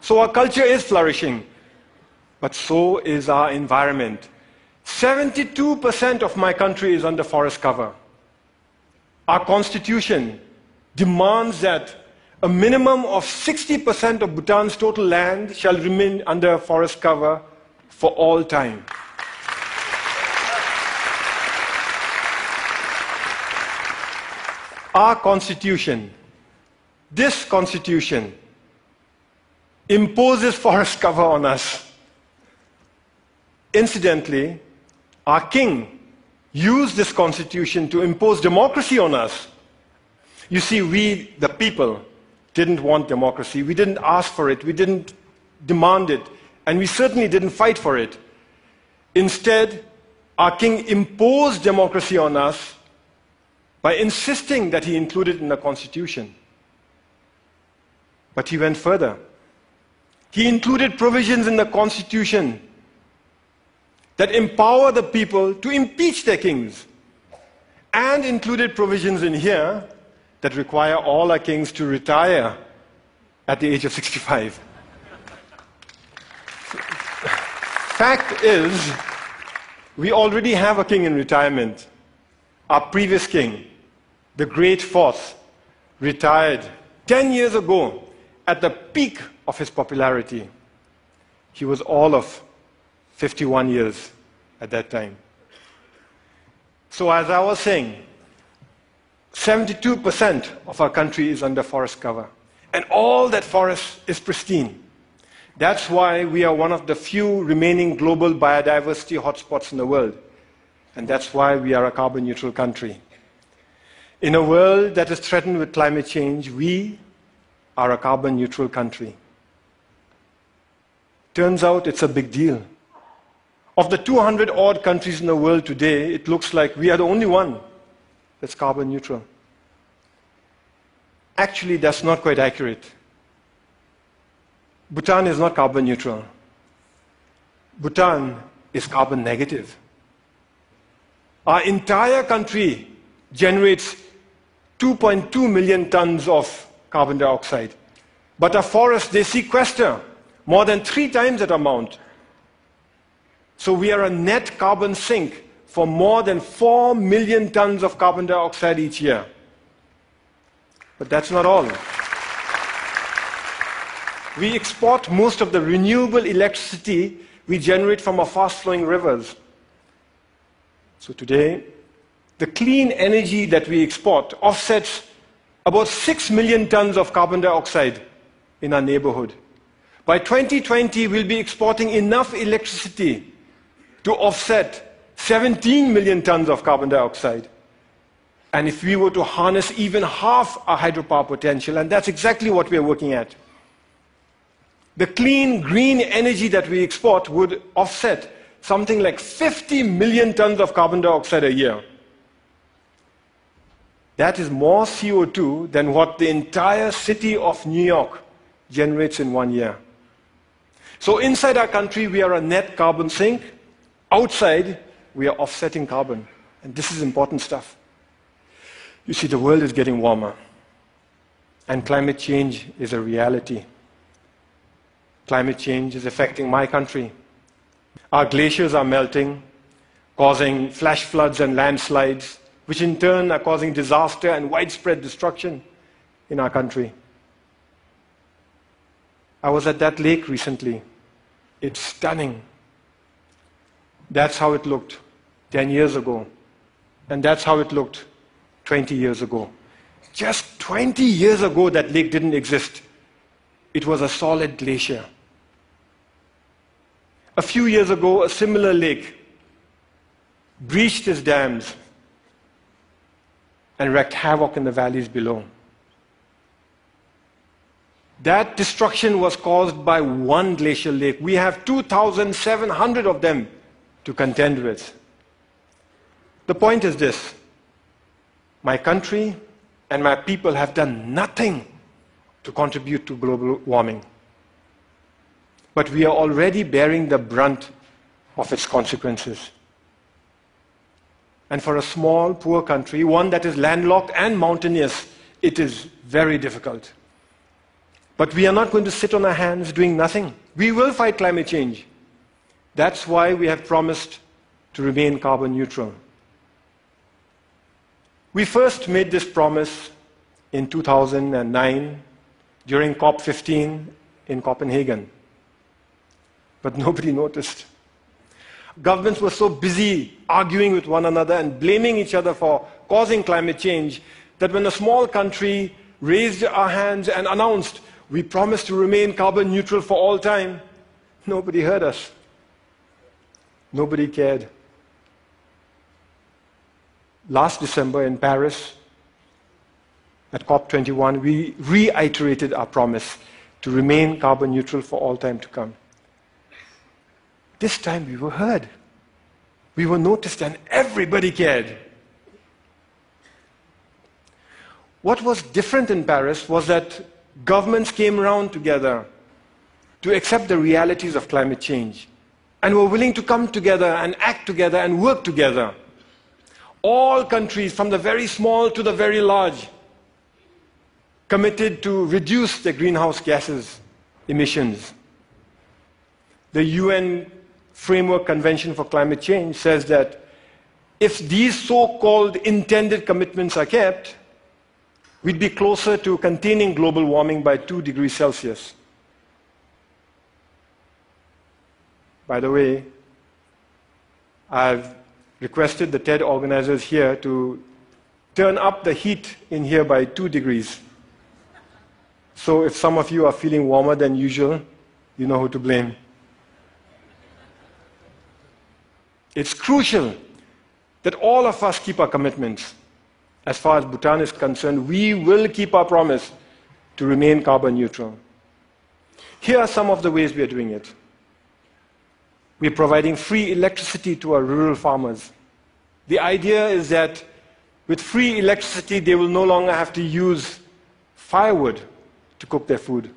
So our culture is flourishing, but so is our environment. 72% of my country is under forest cover. Our constitution demands that a minimum of 60% of Bhutan's total land shall remain under forest cover for all time. Our constitution, this constitution, imposes forest cover on us. Incidentally, our king used this constitution to impose democracy on us. You see, we, the people, didn't want democracy. We didn't ask for it. We didn't demand it. And we certainly didn't fight for it. Instead, our king imposed democracy on us by insisting that he include it in the constitution. But he went further. He included provisions in the constitution that empower the people to impeach their kings, and included provisions in here that require all our kings to retire at the age of 65. Fact is, we already have a king in retirement. Our previous king, the Great Fourth, retired 10 years ago at the peak of his popularity. He was all of 51 years at that time. So as I was saying, 72% of our country is under forest cover. And all that forest is pristine. That's why we are one of the few remaining global biodiversity hotspots in the world. And that's why we are a carbon neutral country. In a world that is threatened with climate change, we are a carbon neutral country. Turns out it's a big deal. Of the 200 odd countries in the world today, it looks like we are the only one that's carbon neutral. Actually, that's not quite accurate. Bhutan is not carbon neutral. Bhutan is carbon negative. Our entire country generates 2.2 million tons of carbon dioxide. But our forests, they sequester more than 3 times that amount. So we are a net carbon sink for more than 4 million tons of carbon dioxide each year. But that's not all. We export most of the renewable electricity we generate from our fast-flowing rivers. So today, the clean energy that we export offsets about 6 million tons of carbon dioxide in our neighborhood. By 2020, we'll be exporting enough electricity to offset 17 million tons of carbon dioxide. And if we were to harness even half our hydropower potential, and that's exactly what we are working at, the clean, green energy that we export would offset something like 50 million tons of carbon dioxide a year. That is more CO2 than what the entire city of New York generates in 1 year. So inside our country, we are a net carbon sink. Outside, we are offsetting carbon. And this is important stuff. You see, the world is getting warmer. And climate change is a reality. Climate change is affecting my country. Our glaciers are melting, causing flash floods and landslides, which in turn are causing disaster and widespread destruction in our country. I was at that lake recently. It's stunning. That's how it looked 10 years ago. And that's how it looked 20 years ago. Just 20 years ago, that lake didn't exist. It was a solid glacier. A few years ago, a similar lake breached its dams and wreaked havoc in the valleys below. That destruction was caused by one glacial lake. We have 2,700 of them to contend with. The point is this: my country and my people have done nothing to contribute to global warming. But we are already bearing the brunt of its consequences. And for a small, poor country, one that is landlocked and mountainous, it is very difficult. But we are not going to sit on our hands doing nothing. We will fight climate change. That's why we have promised to remain carbon neutral. We first made this promise in 2009 during COP15 in Copenhagen. But nobody noticed. Governments were so busy arguing with one another and blaming each other for causing climate change that when a small country raised our hands and announced, we promise to remain carbon neutral for all time, nobody heard us. Nobody cared. Last December in Paris, at COP21, we reiterated our promise to remain carbon neutral for all time to come. This time we were heard. We were noticed and everybody cared. What was different in Paris was that governments came around together to accept the realities of climate change and were willing to come together and act together and work together. All countries, from the very small to the very large, committed to reduce their greenhouse gases emissions. The UN Framework Convention for Climate Change says that if these so-called intended commitments are kept, we'd be closer to containing global warming by 2 degrees Celsius. By the way, I've requested the TED organizers here to turn up the heat in here by 2 degrees. So if some of you are feeling warmer than usual, you know who to blame. It's crucial that all of us keep our commitments. As far as Bhutan is concerned, we will keep our promise to remain carbon neutral. Here are some of the ways we are doing it. We're providing free electricity to our rural farmers. The idea is that with free electricity, they will no longer have to use firewood to cook their food.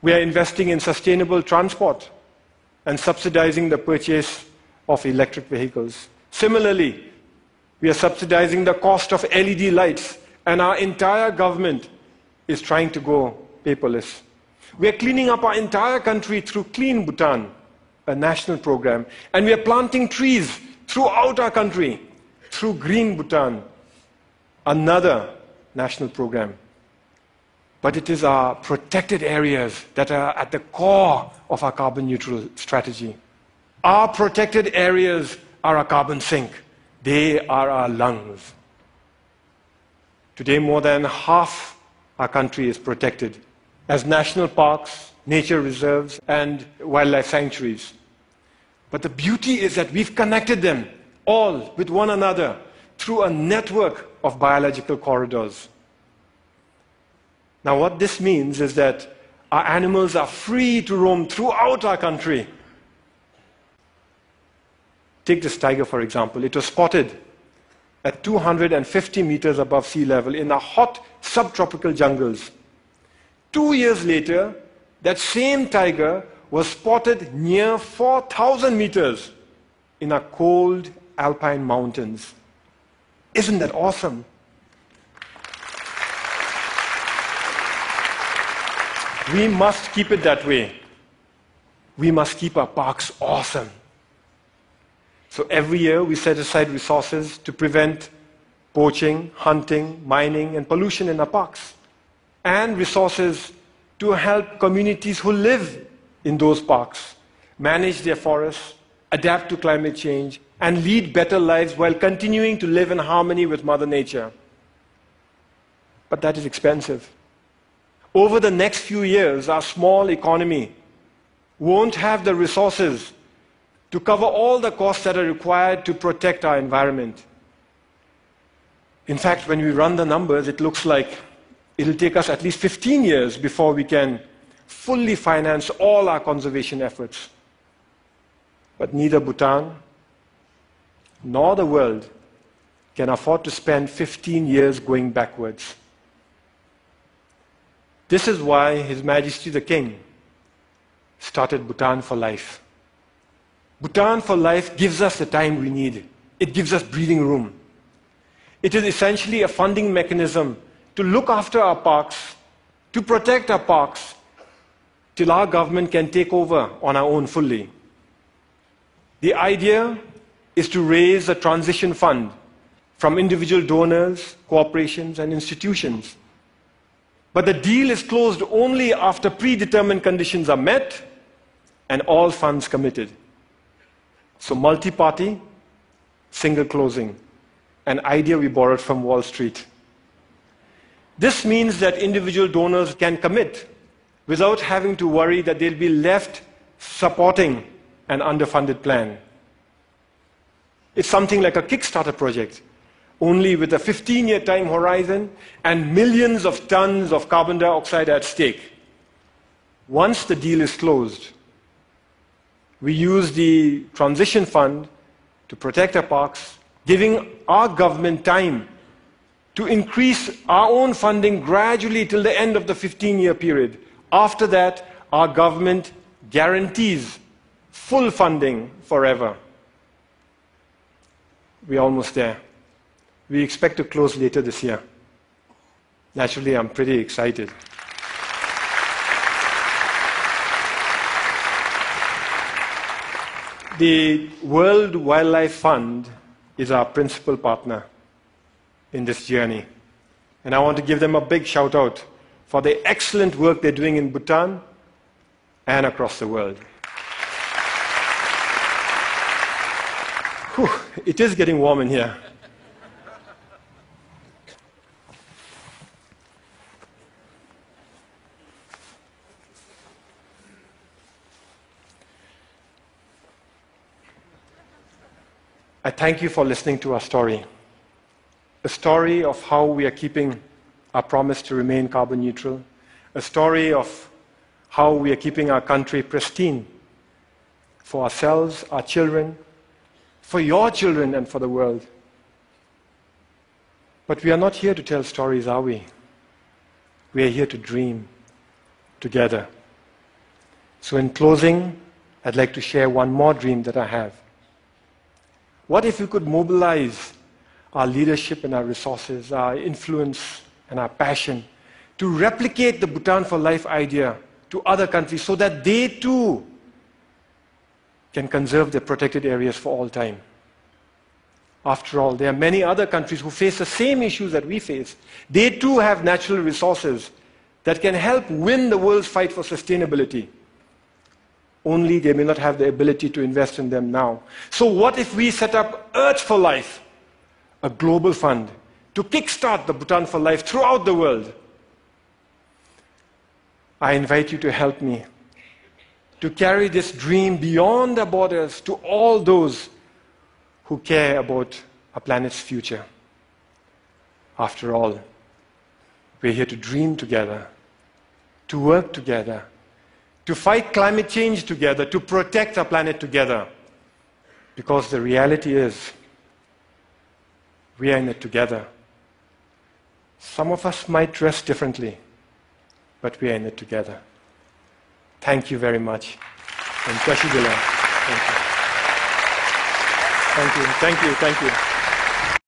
We are investing in sustainable transport and subsidizing the purchase of electric vehicles. Similarly, we are subsidizing the cost of LED lights, and our entire government is trying to go paperless. We are cleaning up our entire country through Clean Bhutan, a national program, and we are planting trees throughout our country through Green Bhutan, another national program. But it is our protected areas that are at the core of our carbon neutral strategy. Our protected areas are our carbon sink. They are our lungs. Today, more than half our country is protected as national parks, nature reserves, and wildlife sanctuaries. But the beauty is that we've connected them all with one another through a network of biological corridors. Now, what this means is that our animals are free to roam throughout our country. Take this tiger, for example. It was spotted at 250 meters above sea level in the hot subtropical jungles. 2 years later, that same tiger was spotted near 4,000 meters in our cold alpine mountains. Isn't that awesome? We must keep it that way. We must keep our parks awesome. So every year we set aside resources to prevent poaching, hunting, mining, and pollution in our parks, and resources to help communities who live in those parks manage their forests, adapt to climate change, and lead better lives while continuing to live in harmony with Mother Nature. But that is expensive. Over the next few years, our small economy won't have the resources to cover all the costs that are required to protect our environment. In fact, when we run the numbers, it looks like it'll take us at least 15 years before we can fully finance all our conservation efforts. But neither Bhutan nor the world can afford to spend 15 years going backwards. This is why His Majesty the King started Bhutan for Life. Bhutan for Life gives us the time we need. It gives us breathing room. It is essentially a funding mechanism to look after our parks to protect our parks till our government can take over on our own fully. The idea is to raise a transition fund from individual donors, corporations, and institutions. But the deal is closed only after predetermined conditions are met and all funds committed. So multi-party, single closing, an idea we borrowed from Wall Street. This means that individual donors can commit without having to worry that they'll be left supporting an underfunded plan. It's something like a Kickstarter project, only with a 15-year time horizon and millions of tons of carbon dioxide at stake. Once the deal is closed, we use the transition fund to protect our parks, giving our government time to increase our own funding gradually till the end of the 15-year period. After that, our government guarantees full funding forever. We're almost there. We expect to close later this year. Naturally, I'm pretty excited. The World Wildlife Fund is our principal partner in this journey. And I want to give them a big shout out for the excellent work they're doing in Bhutan and across the world. Whew, it is getting warm in here. I thank you for listening to our story. A story of how we are keeping our promise to remain carbon neutral. A story of how we are keeping our country pristine for ourselves, our children, for your children, and for the world. But we are not here to tell stories, are we? We are here to dream together. So in closing, I'd like to share one more dream that I have. What if we could mobilize our leadership and our resources, our influence and our passion to replicate the Bhutan for Life idea to other countries so that they too can conserve their protected areas for all time? After all, there are many other countries who face the same issues that we face. They too have natural resources that can help win the world's fight for sustainability. Only they may not have the ability to invest in them now. So what if we set up Earth for Life, a global fund, to kickstart the Bhutan for Life throughout the world? I invite you to help me to carry this dream beyond the borders to all those who care about our planet's future. After all, we're here to dream together, to work together, to fight climate change together, to protect our planet together. Because the reality is, we are in it together. Some of us might dress differently, but we are in it together. Thank you very much. And Thank you. Thank you. Thank you. Thank you.